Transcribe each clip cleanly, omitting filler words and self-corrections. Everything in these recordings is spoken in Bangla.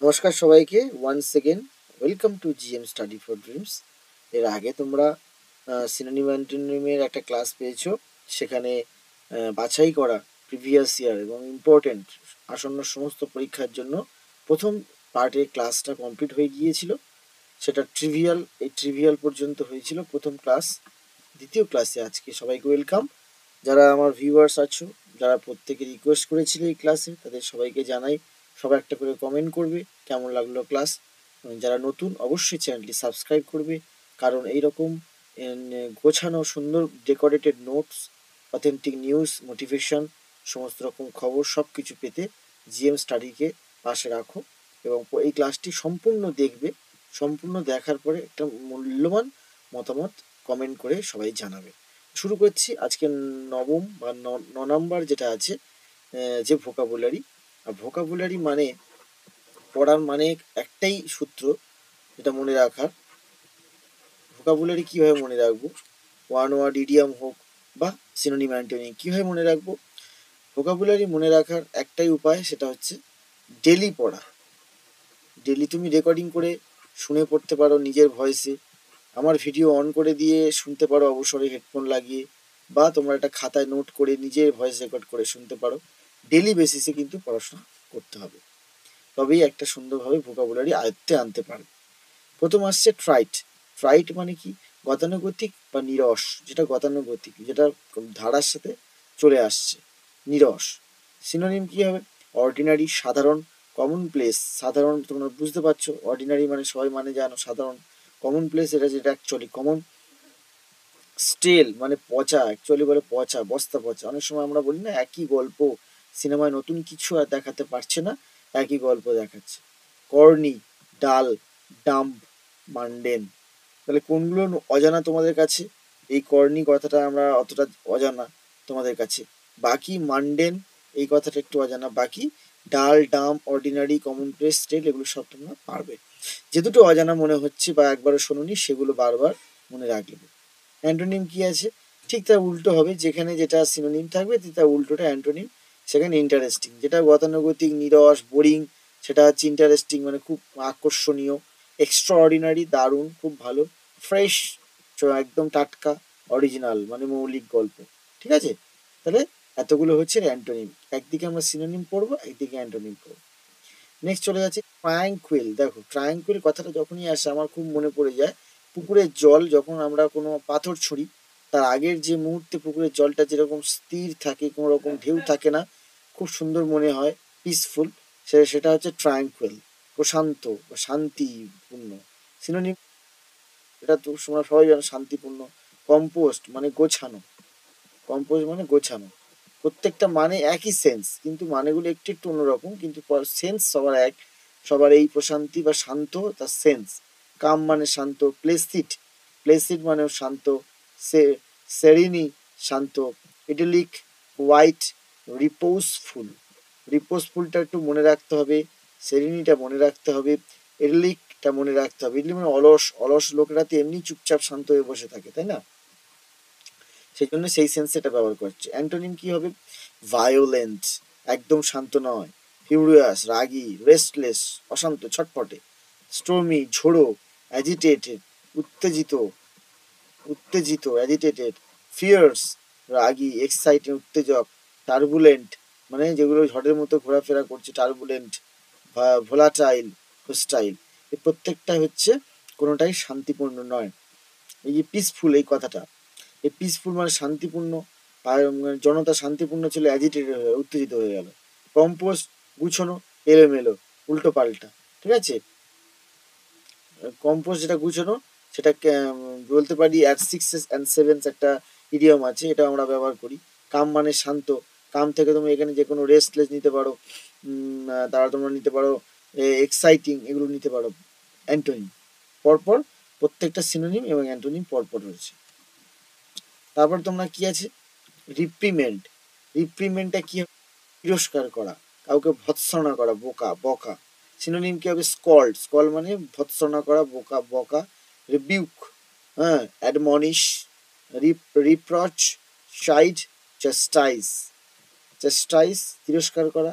নমস্কার সবাইকে once again welcome to GM study for dreams. এর আগে তোমরা সিনোনিম অ্যান্টোনিমের একটা ক্লাস পেয়েছো। সেখানে বাছাই করা প্রিভিয়াস ইয়ার এবং ইম্পর্টেন্ট আসন্ন সমস্ত পরীক্ষার জন্য প্রথম পার্টের ক্লাসটা কমপ্লিট হয়ে গিয়েছিল। সেটা ট্রিভিয়াল পর্যন্ত হয়েছিল প্রথম ক্লাস। দ্বিতীয় ক্লাসে আজকে সবাইকে ওয়েলকাম। যারা আমার ভিউয়ার্স আছো, যারা প্রত্যেকে রিকোয়েস্ট করেছিল এই ক্লাসে, তাদের সবাইকে জানাই সবাই একটা করে কমেন্ট করবে কেমন লাগলো ক্লাস। যারা নতুন অবশ্যই চ্যানেলটি সাবস্ক্রাইব করবে, কারণ এইরকম গোছানো সুন্দর decorated notes, authentic news, motivation, সমস্ত রকম খবর সব কিছু পেতে জিএম স্টাডিকে পাশে রাখো এবং এই ক্লাসটি সম্পূর্ণ দেখবে। সম্পূর্ণ দেখার পরে একটা মূল্যবান মতামত কমেন্ট করে সবাই জানাবে। শুরু করছি আজকে নবম বা নম্বর যেটা আছে, যে ভোকাবুলারি। আর ভোকাবুলারি মানে পড়ার মানে একটাই সূত্র যেটা মনে রাখার। ভোকাবুলারি কীভাবে মনে রাখবো, ওয়ান ওয়ার্ড ইডিয়াম হোক বা সিনোনিম অ্যান্টোনিম কীভাবে মনে রাখবো। ভোকাবুলারি মনে রাখার একটাই উপায়, সেটা হচ্ছে ডেলি পড়া। ডেলি তুমি রেকর্ডিং করে শুনে পড়তে পারো নিজের ভয়েসে, আমার ভিডিও অন করে দিয়ে শুনতে পারো অবসরে হেডফোন লাগিয়ে, বা তোমরা একটা খাতায় নোট করে নিজের ভয়েস রেকর্ড করে শুনতে পারো। ডেলি বেসিসে কিন্তু পড়াশোনা করতে হবে, তবেই একটা সুন্দরভাবে ভোকাবুলারি আয়ত্তে আনতে পারবে। প্রথম আসছে ট্রাইট। ট্রাইট মানে কি? গতানুগতিক বা নিরস, যেটা গতানুগতিক, যেটা ধারার সাথে চলে আসছে। নিরস সিনোনিম কি হবে? অর্ডিনারি, সাধারণ, কমন প্লেস। সাধারণ তোমরা বুঝতে পারছো, অর্ডিনারি মানে সবাই মানে জানো, সাধারণ। কমন প্লেস এটা যেটা অ্যাকচুয়ালি কমন। স্টেল মানে পচা, অ্যাকচুয়ালি বলে পচা, বস্তা পচা। অনেক সময় আমরা বলি না একই গল্প, সিনেমায় নতুন কিছু আর দেখাতে পারছে না, একই গল্প দেখাচ্ছে। কর্নি, ডাল, ডাম্প, মান্ডেন। তাহলে কোনগুলো অজানা তোমাদের কাছে? এই কর্নি কথাটা আমরা অতটা অজানা তোমাদের কাছে। বাকি মান্ডেন এই কথাটা একটু অজানা। বাকি ডাল, ডাম্প, অর্ডিনারি, কমন প্লেস, স্টেল এগুলো সব তোমরা পারবে। যে দুটো অজানা মনে হচ্ছে বা একবারও শোনোনি সেগুলো বারবার মনে রাখবে। অ্যান্টোনিম কি আছে? ঠিক তার উল্টো হবে, যেখানে যেটা সিনোনিম থাকবে তার উল্টোটা অ্যান্টোনিম। সেখানে ইন্টারেস্টিং, যেটা গতানুগতিক, নিরস, বোরিং, সেটা হচ্ছে ইন্টারেস্টিং মানে খুব আকর্ষণীয়। এক্সট্রা অর্ডিনারি দারুণ, খুব ভালো। ফ্রেশ একদম টাটকা। অরিজিনাল মানে মৌলিক গল্প। ঠিক আছে, তাহলে এতগুলো হচ্ছে অ্যান্টোনিম। একদিকে আমরা সিনোনিম পড়বো, একদিকে অ্যান্টোনিম পড়বো। নেক্সট চলে যাচ্ছে ট্রায়াঙ্কুইল। দেখো ট্রায়াঙ্কুইল কথাটা যখনই আসে আমার খুব মনে পড়ে যায় পুকুরের জল। যখন আমরা কোনো পাথর ছুঁড়ি তার আগের যে মুহূর্তে পুকুরের জলটা যেরকম স্থির থাকে, কোনো রকম ঢেউ থাকে না, খুব সুন্দর মনে হয়, পিসফুল, সেটা হচ্ছে ট্রায়াঙ্কুইল, প্রশান্ত বা শান্তিপূর্ণ। সিনোনিম এটা তো তোমরা সবাই জানো, শান্তিপূর্ণ। কম্পোস্ট মানে গোছানো। কম্পোজ মানে গোছানো। প্রত্যেকটা মানে একই সেন্স, কিন্তু মানেগুলো একটু একটু অন্যরকম, কিন্তু সেন্স সবার এক। সবার এই প্রশান্তি বা শান্ত তার সেন্স। কাম মানে শান্ত। প্লেসিড, প্লেসিড মানেও শান্ত। সেরিনি শান্ত। ইডলিক, হোয়াইট, রিপোজফুল। রিপোজফুলটা একটু মনে রাখতে হবে, সেরিনিটা মনে রাখতে হবে, ইডলিকটা মনে রাখতে হবে। ইডলিক মানে অলস, অলস লোকেরা তো এমনি চুপচাপ শান্ত হয়ে বসে থাকে, তাই না? সেই জন্য সেই সেন্সে এটা ব্যবহার করছে। অ্যান্টোনিম কি হবে? ভায়োলেন্ট, একদম শান্ত নয়। ফিউরিয়াস, রাগী। রেস্টলেস, অশান্ত, ছটপটে। স্টোর্মি, ঝোড়ো। অ্যাজিটেটেড, উত্তেজিত, উত্তেজিত, অ্যাজিটেটেড। ফিয়ার্স, রাগী। এক্সাইটেড, উত্তেজক। টার্বুলেন্ট মানে যেগুলো ঝড়ের মতো ঘোরাফেরা করছে, টার্বুলেন্ট। Volatile, hostile. এই প্রত্যেকটা হচ্ছে কোনোটাই শান্তিপূর্ণ নয়। এই যে পিসফুল এই কথাটা, এই পিসফুল মানে শান্তিপূর্ণ, আর জনতা শান্তিপূর্ণ ছিল, অ্যাজিটেটেড হয়ে উত্তেজিত হয়ে গেল। কম্পোজ গুছানো, এলোমেলো, উল্টো পাল্টা। ঠিক আছে, কম্পোজ যেটা গুছানো সেটা বলতে পারি অ্যাট সিক্সেস অ্যান্ড সেভেন্স একটা ইডিয়ম আছে, এটা আমরা ব্যবহার করি। কাম মানে শান্ত। কাম থেকে তুমি এখানে যে কোনো রেস্টলেস নিতে পারো, তারা তোমরা নিতে পারো এক্সাইটিং, এগুলো নিতে পারো। অ্যান্টোনিম পরপর, প্রত্যেকটা সিনোনিম এবং অ্যান্টোনিম পরপর রয়েছে। তারপর তোমরা কি আছে? রিপ্রিমেন্ট। রিপ্রিমেন্টটা কি? তিরস্কার করা, কাউকে ভৎসনা করা, বোকা, বকা। সিনোনিম কি হবে? স্কল্ড। স্কল মানে ভৎসনা করা, বোকা, বকা। রিবিউক, হ্যাঁ, অ্যাডমনিশ। রিপ্রচ, সাইড, চেস্টাইজ। চেস্টাইজ তিরস্কার করা,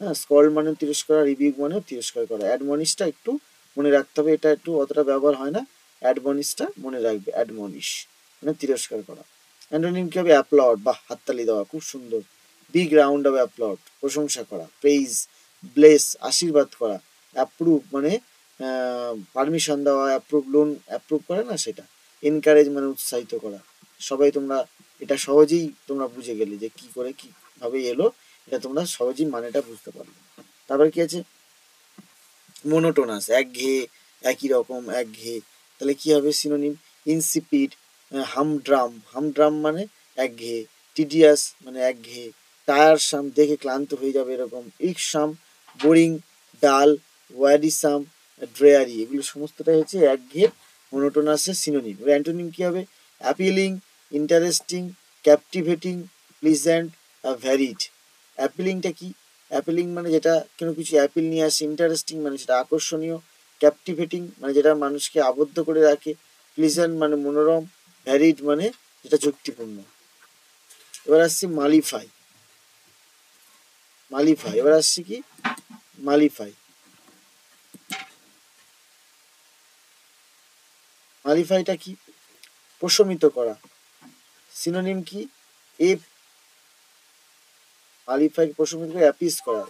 হ্যাঁ, স্কল্ড মানে তিরস্কার, রিবিউক মানে তিরস্কার করা। অ্যাডমনিশটা একটু মনে রাখতে হবে, এটা একটু অতটা ব্যবহার হয় না, অ্যাডমনিশটা মনে রাখবে, অ্যাডমনিশ মানে তিরস্কার করা। অ্যান্টোনিম কি হবে? অ্যাপ্লড, বাহ, হাততালি দেওয়া, খুব সুন্দর। বিগ রাউন্ড অফ অ্যাপ্লড, প্রশংসা করা। প্রেইজ, ব্লেস, আশীর্বাদ করা। অ্যাপ্রুভ মানে পারমিশন দেওয়া, অ্যাপ্রুভ, লোন অ্যাপ্রুভ করে না সেটা। এনকারেজ মানে উৎসাহিত করা। সবাই তোমরা এটা সহজেই তোমরা বুঝে গেলে যে কি করে কিভাবে এলো, এটা তোমরা সহজেই মানেটা বুঝতে পারবে। তারপর কি আছে? মোনোটোনাস, একঘেয়ে, একই রকম, একঘেয়ে। তাহলে কি হবে সিনোনিম? ইনসিপিড, হামড্রাম, হামড্রাম মানে একঘেয়ে। টিডিয়াস মানে একঘেয়ে। টায়ারসাম, দেখে ক্লান্ত হয়ে যাবে এরকম। ইকসাম, বোরিং, ডাল, ওয়ারিসাম, ড্রেয়ারি, এগুলো সমস্তটাই হচ্ছে একঘেয়ে মোনোটোনাসের সিনোনিম। অ্যান্টোনিম কি হবে? Appealing, interesting, captivating, pleasant, varied. অ্যাপিলিংটা কি? অ্যাপিলিং মানে যেটা কোনো কিছু অ্যাপিল নিয়ে আসে। ইন্টারেস্টিং মানে সেটা আকর্ষণীয়। ক্যাপটিভেটিং মানে যেটা মানুষকে আবদ্ধ করে রাখে। প্লিজেন্ট মানে মনোরম। ভ্যারিড মানে যেটা যুক্তিপূর্ণ। এবার আসছি মালিফাই। মালিফাই, এবার আসছি কি? মালিফাই। মালিফাইটা কি? প্রশমিত করা। সিনোনিম কি? এ মালিফাই প্রশমিত করে অ্যাপিস করা।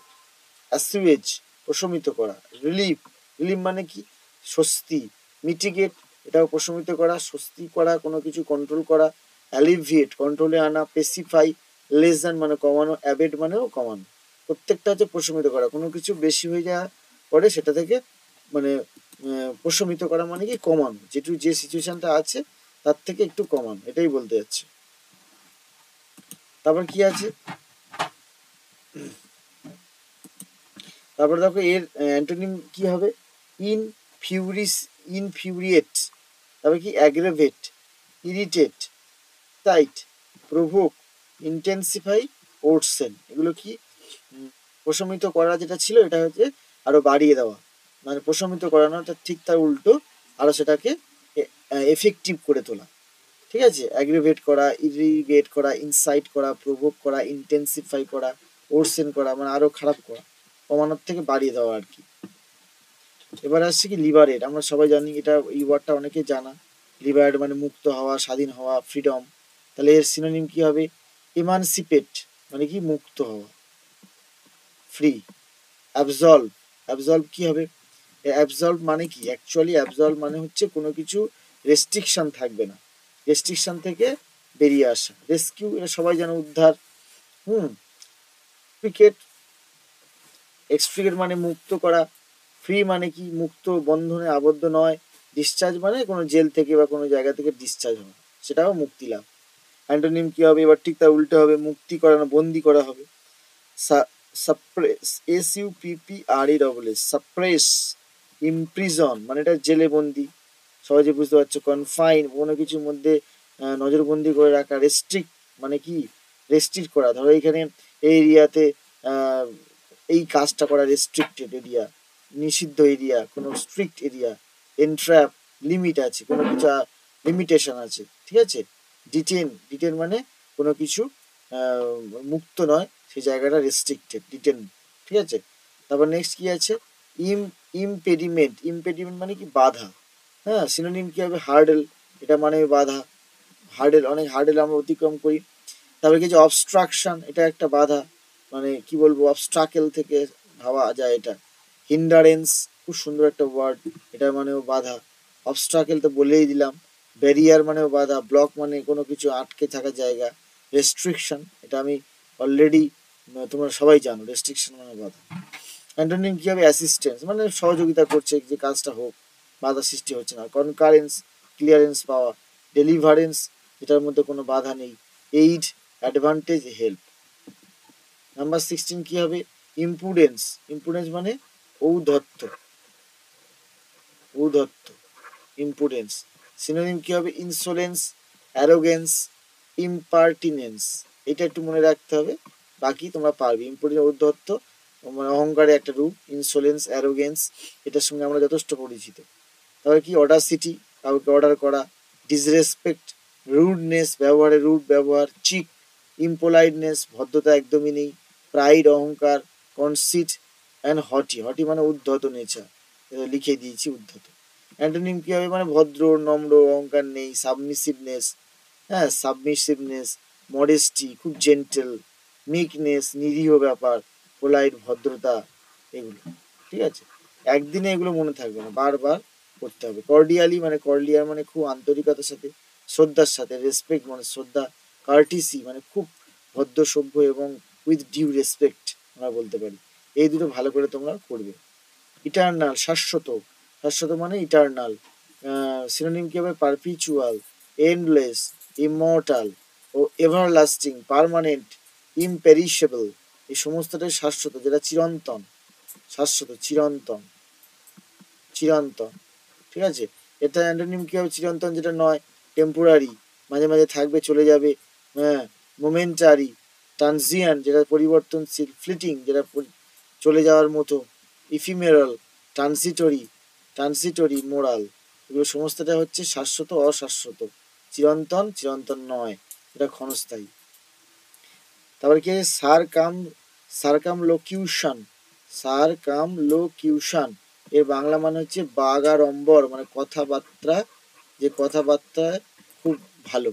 অ্যাসুয়েজ, প্রশমিত করা। রিলিফ, রিলিফ মানে কি? স্বস্তি। মিটিগেট, এটাও প্রশমিত করা, স্বস্তি করা, কোনো কিছু কন্ট্রোল করা। অ্যালিভিয়েট, কন্ট্রোলে আনা। পেসিফাই, লেসন মানে কমানো। অ্যাবেট মানেও কমানো। প্রত্যেকটা হচ্ছে প্রশমিত করা, কোনো কিছু বেশি হয়ে যাওয়ার পরে সেটা থেকে মানে প্রশমিত করা মানে কি? কমানো, যেটু যে সিচুয়েশনটা আছে তার থেকে একটু কমানো, এটাই বলতে যাচ্ছে। তারপর কি আছে? তারপরে দেখো এর অ্যান্টোনিম কি হবে? ইনফিউরিস, ইনফিউরিয়েট। তারপরে কি? অ্যাগ্রেভেট, ইরিটেট, টাইট, প্রভোক, ইন্টেন্সিফাই, ওর্সেন। এগুলো কি? প্রশমিত করা যেটা ছিল এটা হচ্ছে আরো বাড়িয়ে দেওয়া, মানে প্রশমিত করানোটা ঠিক তার উল্টো, আরো সেটাকে এফেক্টিভ করে তোলা। ঠিক আছে? অ্যাগ্রিভেট করা, ইরিগেট করা, ইনসাইট করা, প্রভোক করা, ইন্টেন্সিফাই করা, ওর্সেন করা মানে আরো খারাপ করা, কমানোর থেকে বাড়িয়ে দেওয়া আর কি। এবার আসছে কি? লিবারেট। আমরা সবাই জানি এটা, এই ওয়ার্ডটা অনেকে জানা। লিবারেট মানে মুক্ত হওয়া, স্বাধীন হওয়া, ফ্রিডম। তাহলে এর সিনোনিম কি হবে? ইমানসিপেট মানে কি? মুক্ত হওয়া, ফ্রি। অ্যাবজলভ, অ্যাবজলভ কি হবে? অ্যাবজলভ মানে কি? অ্যাকচুয়ালি অ্যাবজলভ মানে হচ্ছে কোনো কিছু রেস্ট্রিকশন থাকবে না, রেস্ট্রিকশন থেকে বেরিয়ে আসা। রেস্কিউ, এটা সবাই জানে, উদ্ধার। হুম। ক্রিকেট, এক্সট্রিকেট মানে মুক্ত করা। ফ্রি মানে কি? মুক্ত, বন্ধনে আবদ্ধ নয়। ডিসচার্জ মানে কোনো জেল থেকে বা কোনো জায়গা থেকে ডিসচার্জ হওয়া, সেটাও মুক্তি লাভ। অ্যান্টোনিম কি হবে? এবার ঠিক তার উল্টো হবে। মুক্তি করা না, বন্দি করা হবে। Suppress, SUPPRESS, suppress. ইমপ্রিজন মানে এটা জেলে বন্দি, সহজে বুঝতে পারছো। কনফাইন, কোনো কিছুর মধ্যে নজরবন্দি করে রাখা। রেস্ট্রিক্ট মানে কি? রেস্ট্রিক্ট করা। ধরো এখানে এই এরিয়াতে এই কাজটা করা, রেস্ট্রিক্টেড এরিয়া, নিষিদ্ধ এরিয়া, কোনো স্ট্রিক্ট এরিয়া। এন্ট্র্যাপ, লিমিট আছে, কোনো কিছু লিমিটেশন আছে। ঠিক আছে? ডিটেন, ডিটেন মানে কোনো কিছু মুক্ত নয়, সেই জায়গাটা রেস্ট্রিক্টেড, ডিটেন। ঠিক আছে? তারপর নেক্সট কি আছে? ইম ইমপেডিমেন্ট, ইমপেডিমেন্ট মানে কি? বাধা। হ্যাঁ, সিনোনিম কি হবে? হার্ডেল, এটা মানে বাধা। হার্ডেল, অনেক হার্ডেল আমরা অতিক্রম করি। তারপরে কি? যে অবস্ট্রাকশন, এটা একটা বাধা, মানে কি বলবো, অবস্ট্রাকেল থেকে ভাবা যায় এটা। হিন্ডারেন্স, খুব সুন্দর একটা ওয়ার্ড, এটা মানেও বাধা। অবস্ট্রাকেল তো বলেই দিলাম। ব্যারিয়ার মানেও বাধা। ব্লক মানে কোনো কিছু আটকে থাকা জায়গা। রেস্ট্রিকশন, এটা আমি অলরেডি, তোমরা সবাই জানো, রেস্ট্রিকশন মানে বাধা। অ্যান্টোনিম কি হবে? অ্যাসিস্ট্যান্স মানে সহযোগিতা করছে যে কাজটা হোক, বাধা সৃষ্টি হচ্ছে না। কনকারেন্স, ক্লিয়ারেন্স পাওয়া। ডেলিভারেন্স, যেটার মধ্যে কোনো বাধা নেই। Aid, advantage, help. নাম্বার 16 কি হবে? ইম্পুডেন্স, ইম্পুডেন্স মানে ঔদ্ধত্য, ঔদ্ধত্য, ইম্পুডেন্স। সিনোনিম কি হবে? ইনসোলেন্স, অ্যারোগেন্স, ইম্পার্টিনেন্স। এটা একটু মনে রাখতে হবে, বাকি তোমরা পারবে। ইম্পুডেন্স ঔদ্ধত্য মানে অহংকারের একটা রূপ। ইনসোলেন্স, অ্যারোগেন্স, এটার সঙ্গে আমরা যথেষ্ট পরিচিত। তারপরে কি? অডাসিটি, কাউকে অর্ডার করা। ডিসরেসপেক্ট, রুডনেস, ব্যবহারে রুড ব্যবহার। চিক, ইম্পোলাইটনেস, ভদ্রতা একদমই নেই। প্রাইড, অহংকার। কনসিট অ্যান্ড হটি, হটি মানে উদ্ধত নেচার, লিখে দিয়েছি উদ্ধত। অ্যান্টোনিম কি হবে, মানে ভদ্র, নম্র, অহংকার নেই, সাবমিসিভনেস, হ্যাঁ সাবমিসিভনেস, মডেস্টি, খুব জেন্টেল, মিকনেস, নিরীহ ব্যাপার, পোলাইট, ভদ্রতা, এগুলো। ঠিক আছে, একদিনে এগুলো মনে থাকবে না, বারবার করতে হবে। কর্ডিয়ালি মানে কর্ডিয়াল মানে খুব আন্তরিকতার সাথে, শ্রদ্ধার সাথে, রেসপেক্ট মানে শ্রদ্ধা, কার্টিসি মানে খুব ভদ্র সভ্য এবং উইথ ডিউ রেসপেক্ট আমরা বলতে পারি। এই দুটো ভালো করে তোমরা করবে। ইটার্নাল শাশ্বত, শাশ্বত মানে ইটার্নাল। সিনোনিম কি হবে, পারপিচুয়াল, এন্ডলেস, ইমর্টাল ও এভারলাস্টিং, পার্মানেন্ট, ইমপেরিশেবল, এই সমস্তটাই শাশ্বত, যেটা চিরন্তন, শাশ্বত, চিরন্তন, চিরন্তন। ঠিক আছে, এটা অ্যান্টোনিম কি হবে, চিরন্তন যেটা নয়, টেম্পোরারি, মাঝে মাঝে থাকবে চলে যাবে, হ্যাঁ, মোমেন্টারি, ট্রানজিয়ান্ট যেটা পরিবর্তনশীল, ফ্লিটিং যেটা চলে যাওয়ার মতো, ইফিমেরাল, ট্রান্সিটরি, ট্রান্সিটরি, মোরাল, এগুলো সমস্তটা হচ্ছে শাশ্বত, অশাশ্বত, চিরন্তন, চিরন্তন নয়, এটা ক্ষণস্থায়ী। তারপরে কি সারকামলোকিউশন, সারকামলোকিউশন এর বাংলা মানে হচ্ছে বাগাড়ম্বর, মানে কথাবার্তা, যে কথাবার্তা খুব ভালো,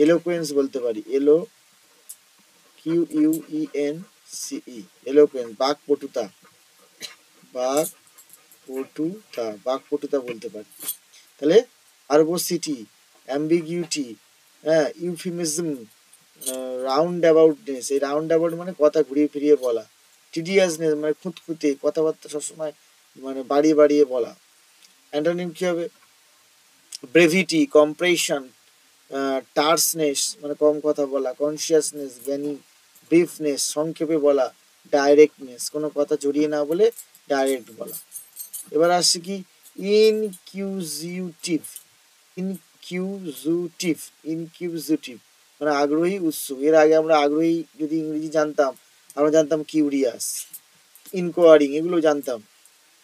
এলোকুয়েন্স বলতে পারি, QUENCE, এলোকুয়েন্স, বাকপটুতা, বাকপটুতা, বাকপটুতা বলতে পারি। তাহলে ভার্বোসিটি, অ্যাম্বিগুইটি, হ্যাঁ, ইউফিমিজম, রাউন্ড অ্যাবাউটনেস, এই রাউন্ড অ্যাবাউট মানে কথা ঘুরিয়ে ফিরিয়ে বলা, টিডিয়াসনেস মানে খুঁতখুঁতে, কথাবার্তা সবসময় মানে বাড়িয়ে বাড়িয়ে বলা। অ্যান্টোনিম কি হবে, ব্রেভিটি, কম্প্রেশন, টার্সনেস মানে কম কথা বলা, কনসিয়াসনেস জ্ঞানী, ব্রিফনেস সংক্ষেপে বলা, ডাইরেক্টনেস কোনো কথা জড়িয়ে না বলে ডাইরেক্ট বলা। এবার আসছে কি ইনকিউজিটিভ, ইনকিউজিটিভ, ইনকিউজিটিভ মানে আগ্রহী, উৎসুক। এর আগে আমরা আগ্রহী যদি ইংরেজি জানতাম, আমরা জানতাম কিউরিয়াস, ইনকোয়ারিং, এগুলো জানতাম।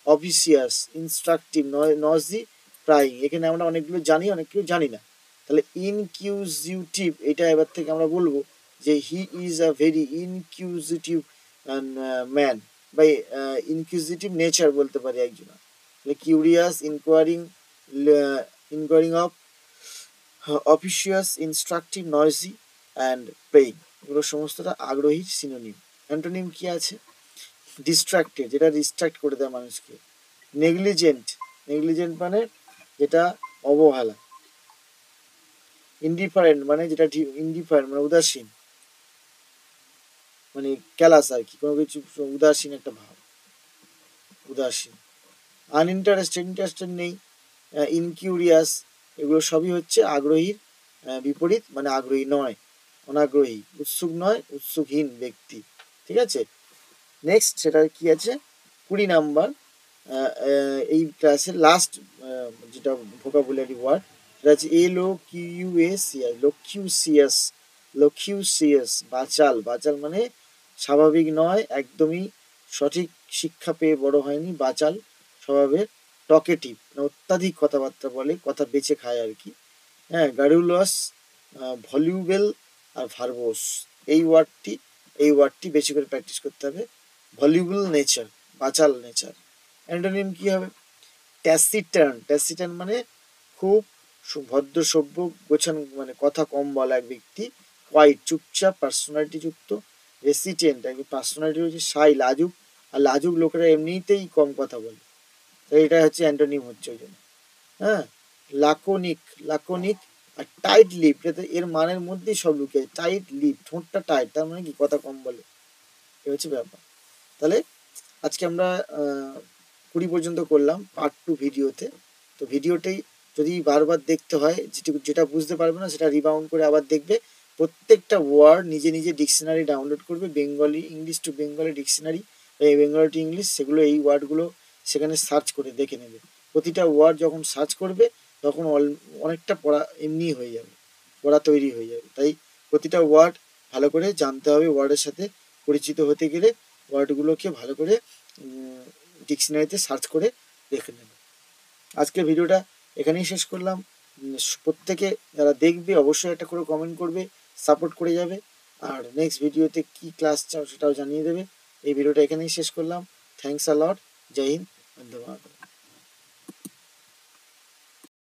অফিসিয়াস, ইনস্ট্রাকটিভ, নজি, প্রাইং, এখানে আমরা অনেকগুলো জানি, অনেকগুলো জানি না। তাহলে ইনকিউজিটিভ এটা এবার থেকে আমরা বলবো যে he is a very inquisitive man, বা ইনকিউজিটিভ নেচার বলতে পারি একজন। তাহলে curious, inquiring, inquiring of, officious, instructive, nosy and prying, এগুলো সমস্তটা আগ্রহীর সিনোনিম। অ্যান্টোনিম কি আছে, ডিস্ট্রাক্টেড যেটা ডিস্ট্রাক্ট করে দেয় মানুষকে, নেগলিজেন্ট, নেগলিজেন্ট মানে যেটা অবহেলা, ইনডিফারেন্ট মানে যেটা ইনডিফারেন্ট মানে উদাসীন, মানে ক্যালাস আর কি, কোনো কিছু উদাসীন একটা ভাব, উদাসীন। আনইন্টারেস্টেড, ইন্টারেস্টেড নেই, ইনকিউরিয়াস, এগুলো সবই হচ্ছে আগ্রহীর বিপরীত, মানে আগ্রহী নয়, অনাগ্রহী, উৎসুক নয়, উৎসুকহীন ব্যক্তি। ঠিক আছে, নেক্সট সেটা কি আছে 20 নাম্বার, এই ক্লাসের লাস্ট যেটা ভোকাবুলারি ওয়ার্ড, সেটা হচ্ছে LOQUACIAS, লোকিউসিয়াস, লোকিউসিয়াস, বাচাল, বাচাল মানে স্বাভাবিক নয়, একদমই সঠিক শিক্ষা পেয়ে বড় হয়নি, বাচাল স্বভাবের। টকেটিভ মানে অত্যাধিক কথাবার্তা বলে, কথা বেঁচে খায় আর কি, হ্যাঁ। গারুলাস, ভলিউবেল আর ভার্বোস, এই ওয়ার্ডটি, এই ওয়ার্ডটি বেশি করে প্র্যাকটিস করতে হবে। ভলিউবল নেচার, বাচাল নেচার। অ্যান্টোনিম কি হবে, ট্যাসিটার্ন, ট্যাসিটার্ন মানে খুব ভদ্র সভ্য, গোছানো মানে কথা কম বলা এক ব্যক্তি। কোয়াইট চুপচাপ, পার্সোনালিটি যুক্ত। রেসিটেন্ট একটি পার্সোনালিটি হচ্ছে সাই, লাজুক, আর লাজুক লোকেরা এমনিতেই কম কথা বলে, তো এটা হচ্ছে অ্যান্টোনিম হচ্ছে ওই জন্য, হ্যাঁ। লাকোনিক, লাকোনিক আর টাইট লিপ, এটাতে এর মানের মধ্যেই সব লুকিয়ে আছে, টাইট লিপ ঠোঁটটা টাইট, তার মানে কি কথা কম বলে, এ হচ্ছে ব্যাপার। তাহলে আজকে আমরা 20 পর্যন্ত করলাম পার্ট 2 ভিডিওতে। তো ভিডিওটাই যদি বারবার দেখতে হয়, যেটা বুঝতে পারবে না সেটা রিবাউন্ড করে আবার দেখবে। প্রত্যেকটা ওয়ার্ড নিজে নিজে ডিকশনারি ডাউনলোড করবে, Bengali, English to Bengali dictionary, Bengali to English, সেগুলো এই ওয়ার্ডগুলো সেখানে সার্চ করে দেখে নেবে। প্রতিটা ওয়ার্ড যখন সার্চ করবে তখন অনেকটা পড়া এমনি হয়ে যাবে, পড়া তৈরি হয়ে যাবে। তাই প্রতিটা ওয়ার্ড ভালো করে জানতে হবে, ওয়ার্ডের সাথে পরিচিত হতে গেলে ওয়ার্ডগুলোকে ভালো করে ডিকশনারিতে সার্চ করে দেখে নেবে। আজকের ভিডিওটা এখানেই শেষ করলাম। প্রত্যেকে যারা দেখবে অবশ্যই একটা করে কমেন্ট করবে, সাপোর্ট করে যাবে, আর নেক্সট ভিডিওতে কি ক্লাস চাও সেটাও জানিয়ে দেবে। এই ভিডিওটা এখানেই শেষ করলাম। Thanks a lot. জয় হিন্দ, বন্দে মাতরম।